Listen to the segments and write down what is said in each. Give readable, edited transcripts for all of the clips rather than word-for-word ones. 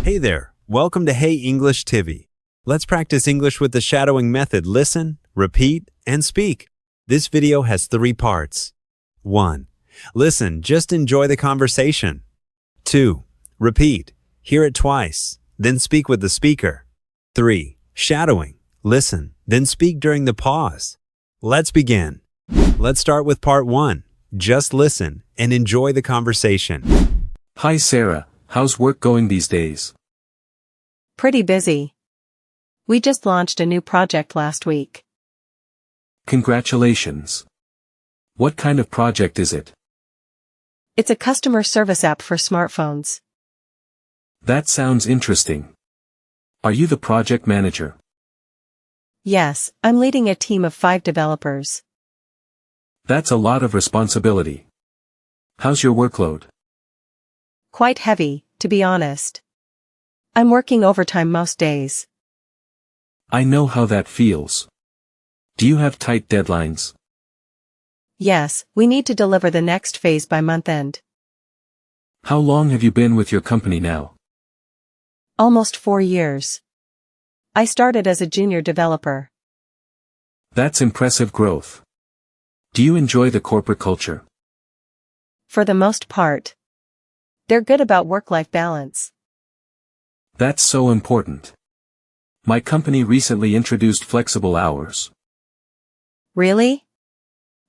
Hey there, welcome to Hey English TV. Let's practice English with the shadowing method. Listen, repeat, and speak. This video has 3 parts. 1. Listen, just enjoy the conversation. 2. Repeat, hear it twice, then speak with the speaker. 3. Shadowing, listen, then speak during the pause. Let's begin. Let's start with part 1. Just listen and enjoy the conversation. Hi Sarah, how's work going these days? Pretty busy. We just launched a new project last week. Congratulations. What kind of project is it? It's a customer service app for smartphones. That sounds interesting. Are you the project manager? Yes, I'm leading a team of 5 developers. That's a lot of responsibility. How's your workload? Quite heavy, to be honest. I'm working overtime most days. I know how that feels. Do you have tight deadlines? Yes, we need to deliver the next phase by month end. How long have you been with your company now? Almost 4 years. I started as a junior developer. That's impressive growth. Do you enjoy the corporate culture? For the most part. They're good about work-life balance. That's so important. My company recently introduced flexible hours. Really?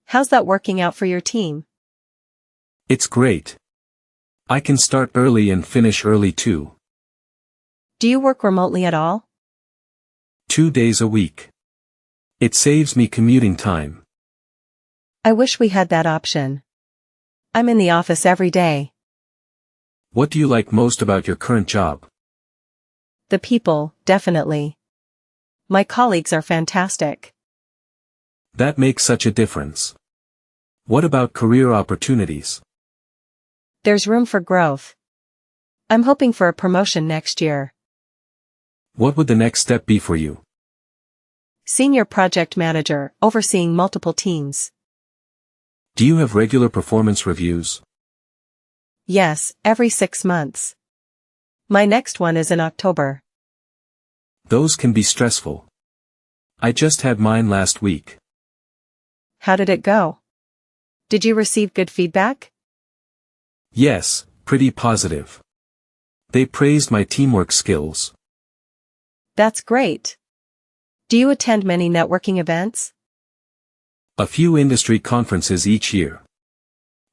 How's that working out for your team? It's great. I can start early and finish early too. Do you work remotely at all? 2 days a week. It saves me commuting time. I wish we had that option. I'm in the office every day. What do you like most about your current job? The people, definitely. My colleagues are fantastic. That makes such a difference. What about career opportunities? There's room for growth. I'm hoping for a promotion next year. What would the next step be for you? Senior project manager, overseeing multiple teams. Do you have regular performance reviews? Yes, every 6 months. My next one is in October. Those can be stressful. I just had mine last week. How did it go? Did you receive good feedback? Yes, pretty positive. They praised my teamwork skills. That's great. Do you attend many networking events? A few industry conferences each year.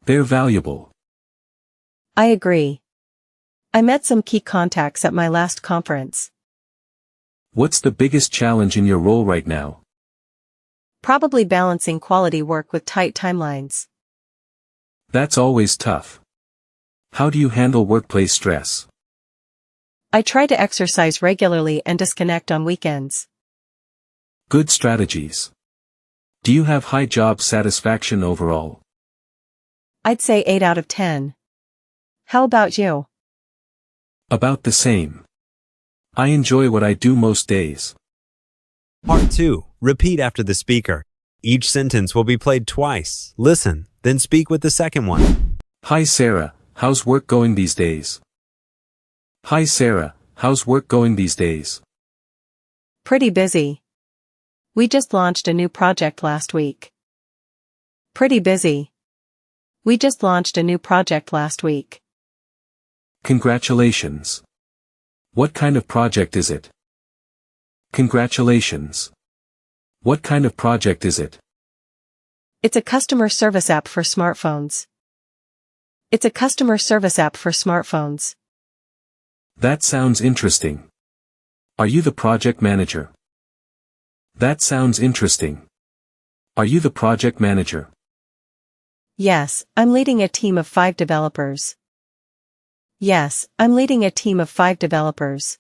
They're valuable. I agree. I met some key contacts at my last conference. What's the biggest challenge in your role right now? Probably balancing quality work with tight timelines. That's always tough. How do you handle workplace stress? I try to exercise regularly and disconnect on weekends. Good strategies. Do you have high job satisfaction overall? I'd say 8 out of 10. How about you? About the same. I enjoy what I do most days. Part 2. Repeat after the speaker. Each sentence will be played twice. Listen, then speak with the second one. Hi Sarah, how's work going these days? Hi Sarah, how's work going these days? Pretty busy. We just launched a new project last week. Pretty busy. We just launched a new project last week. Congratulations. What kind of project is it? Congratulations. What kind of project is it? It's a customer service app for smartphones. It's a customer service app for smartphones. That sounds interesting. Are you the project manager? That sounds interesting. Are you the project manager? Yes, I'm leading a team of 5 developers. Yes, I'm leading a team of 5 developers.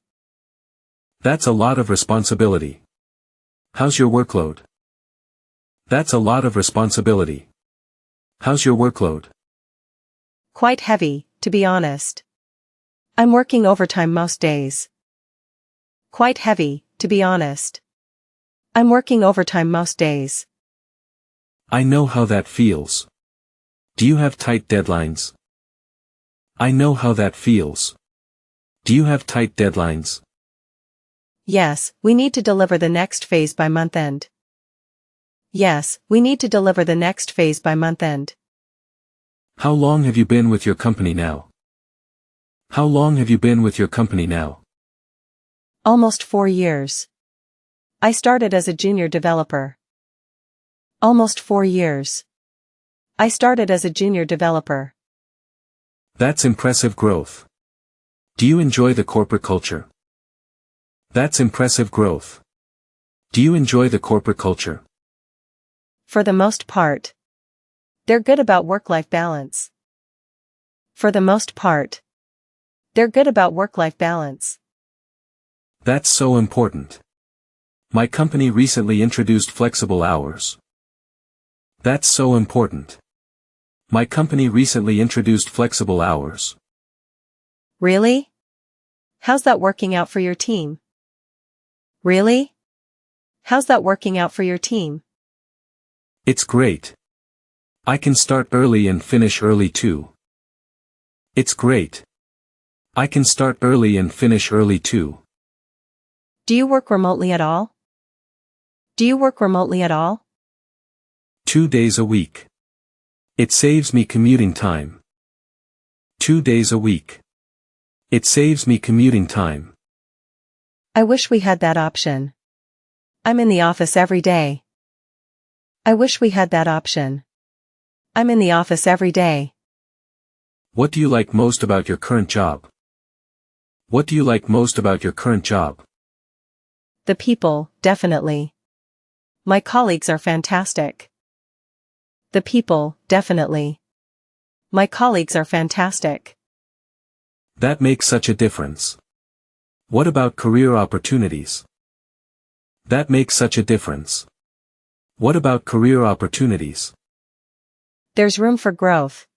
That's a lot of responsibility. How's your workload? That's a lot of responsibility. How's your workload? Quite heavy, to be honest. I'm working overtime most days. Quite heavy, to be honest. I'm working overtime most days. I know how that feels. Do you have tight deadlines? I know how that feels. Do you have tight deadlines? Yes, we need to deliver the next phase by month end. Yes, we need to deliver the next phase by month end. How long have you been with your company now? How long have you been with your company now? Almost 4 years. I started as a junior developer. Almost 4 years. I started as a junior developer. That's impressive growth. Do you enjoy the corporate culture? That's impressive growth. Do you enjoy the corporate culture? For the most part. They're good about work-life balance. For the most part. They're good about work-life balance. That's so important. My company recently introduced flexible hours. That's so important. My company recently introduced flexible hours. Really? How's that working out for your team? Really? How's that working out for your team? It's great. I can start early and finish early too. It's great. I can start early and finish early too. Do you work remotely at all? Do you work remotely at all? 2 days a week. It saves me commuting time. 2 days a week. It saves me commuting time. I wish we had that option. I'm in the office every day. I wish we had that option. I'm in the office every day. What do you like most about your current job? What do you like most about your current job? The people, definitely. My colleagues are fantastic. The people, definitely. My colleagues are fantastic. That makes such a difference. What about career opportunities? That makes such a difference. What about career opportunities? There's room for growth.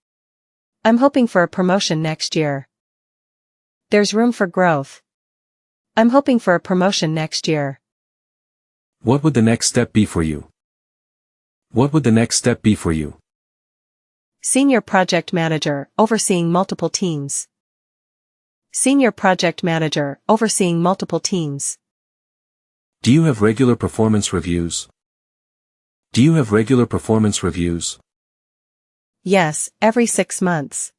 I'm hoping for a promotion next year. There's room for growth. I'm hoping for a promotion next year. What would the next step be for you? What would the next step be for you? Senior project manager, overseeing multiple teams. Senior project manager, overseeing multiple teams. Do you have regular performance reviews? Do you have regular performance reviews? Yes, every 6 months.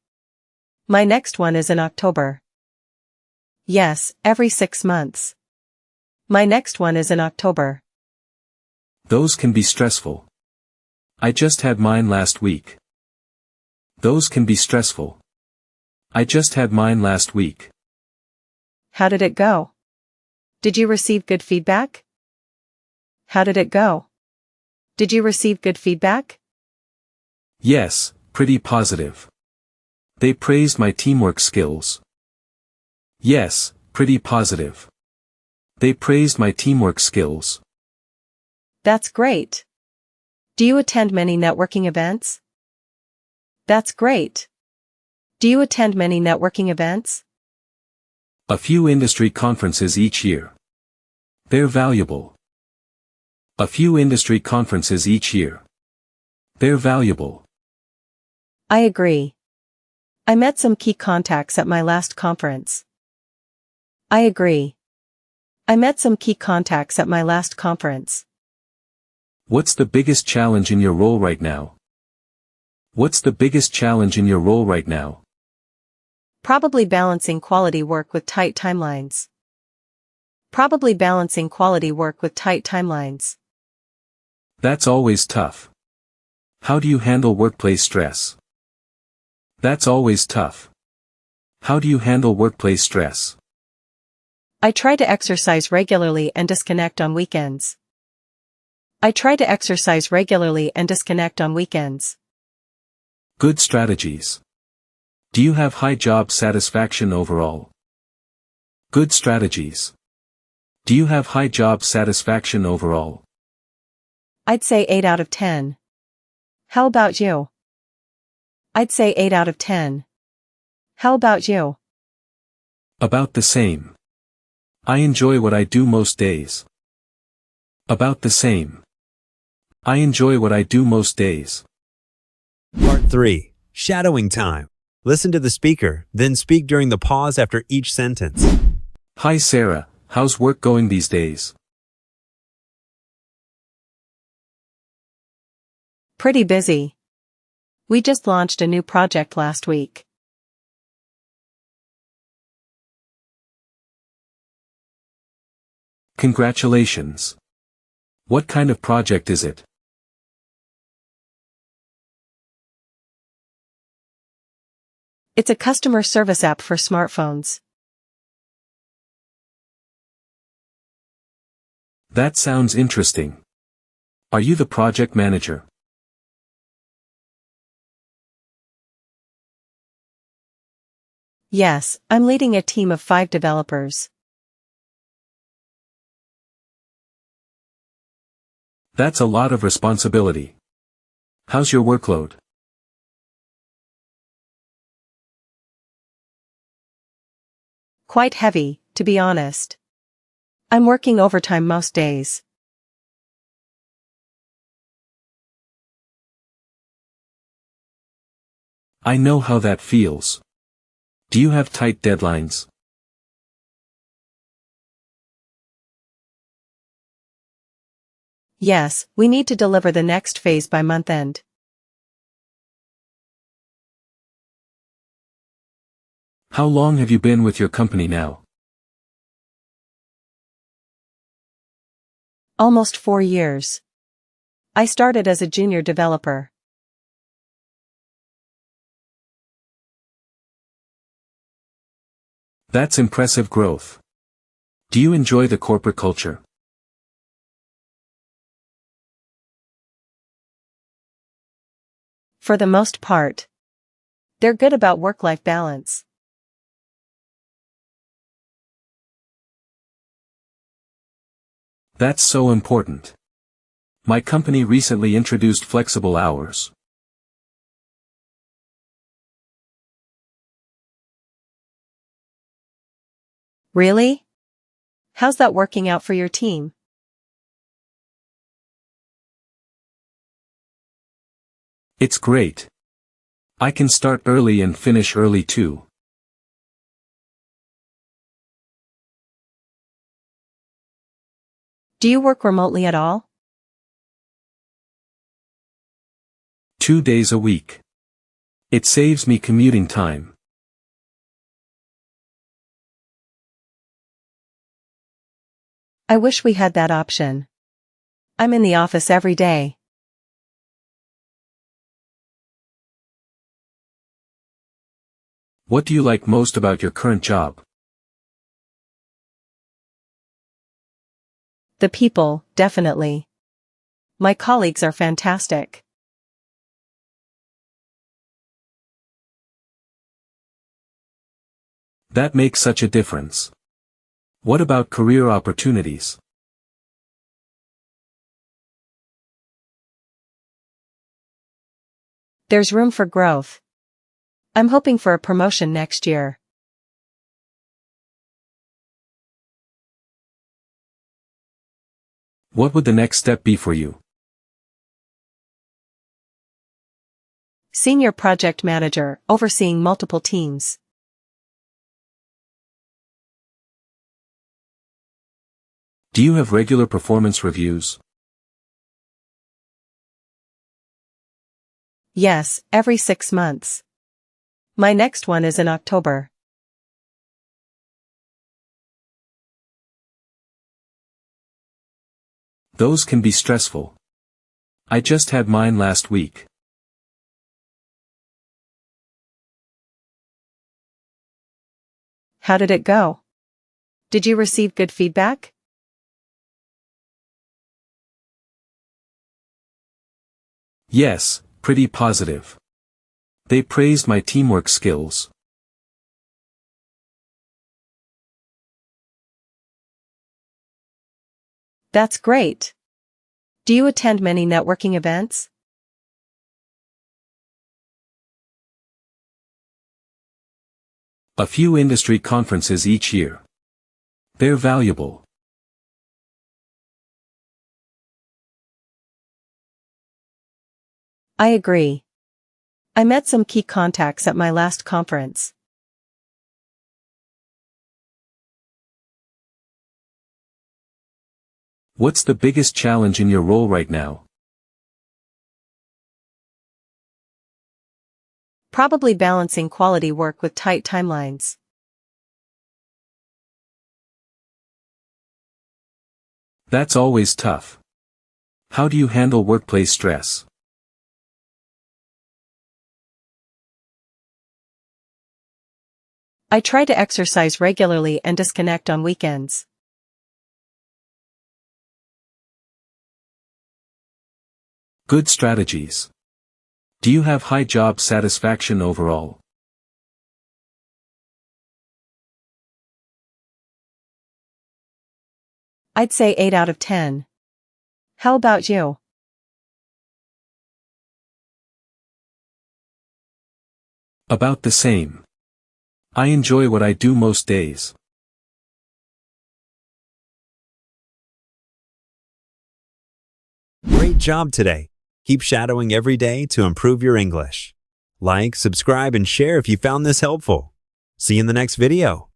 My next one is in October. Yes, every 6 months. My next one is in October. Those can be stressful. I just had mine last week. Those can be stressful. I just had mine last week. How did it go? Did you receive good feedback? How did it go? Did you receive good feedback? Yes, pretty positive. They praised my teamwork skills. Yes, pretty positive. They praised my teamwork skills. That's great. Do you attend many networking events? That's great. Do you attend many networking events? A few industry conferences each year. They're valuable. A few industry conferences each year. They're valuable. I agree. I met some key contacts at my last conference. I agree. I met some key contacts at my last conference. What's the biggest challenge in your role right now? What's the biggest challenge in your role right now? Probably balancing quality work with tight timelines. Probably balancing quality work with tight timelines. That's always tough. How do you handle workplace stress? That's always tough. How do you handle workplace stress? I try to exercise regularly and disconnect on weekends. I try to exercise regularly and disconnect on weekends. Good strategies. Do you have high job satisfaction overall? Good strategies. Do you have high job satisfaction overall? I'd say 8 out of 10. How about you? I'd say 8 out of 10. How about you? About the same. I enjoy what I do most days. About the same. I enjoy what I do most days. Part 3. Shadowing time. Listen to the speaker, then speak during the pause after each sentence. Hi Sarah, how's work going these days? Pretty busy. We just launched a new project last week. Congratulations. What kind of project is it? It's a customer service app for smartphones. That sounds interesting. Are you the project manager? Yes, I'm leading a team of 5 developers. That's a lot of responsibility. How's your workload? Quite heavy, to be honest. I'm working overtime most days. I know how that feels. Do you have tight deadlines? Yes, we need to deliver the next phase by month end. How long have you been with your company now? Almost 4 years. I started as a junior developer. That's impressive growth. Do you enjoy the corporate culture? For the most part. They're good about work-life balance. That's so important. My company recently introduced flexible hours. Really? How's that working out for your team? It's great. I can start early and finish early too. Do you work remotely at all? 2 days a week. It saves me commuting time. I wish we had that option. I'm in the office every day. What do you like most about your current job? The people, definitely. My colleagues are fantastic. That makes such a difference. What about career opportunities? There's room for growth. I'm hoping for a promotion next year. What would the next step be for you? Senior project manager, overseeing multiple teams. Do you have regular performance reviews? Yes, every 6 months. My next one is in October. Those can be stressful. I just had mine last week. How did it go? Did you receive good feedback? Yes, pretty positive. They praised my teamwork skills. That's great. Do you attend many networking events? A few industry conferences each year. They're valuable. I agree. I met some key contacts at my last conference. What's the biggest challenge in your role right now? Probably balancing quality work with tight timelines. That's always tough. How do you handle workplace stress? I try to exercise regularly and disconnect on weekends. Good strategies. Do you have high job satisfaction overall? I'd say 8 out of 10. How about you? About the same. I enjoy what I do most days. Great job today. Keep shadowing every day to improve your English. Like, subscribe, and share if you found this helpful. See you in the next video.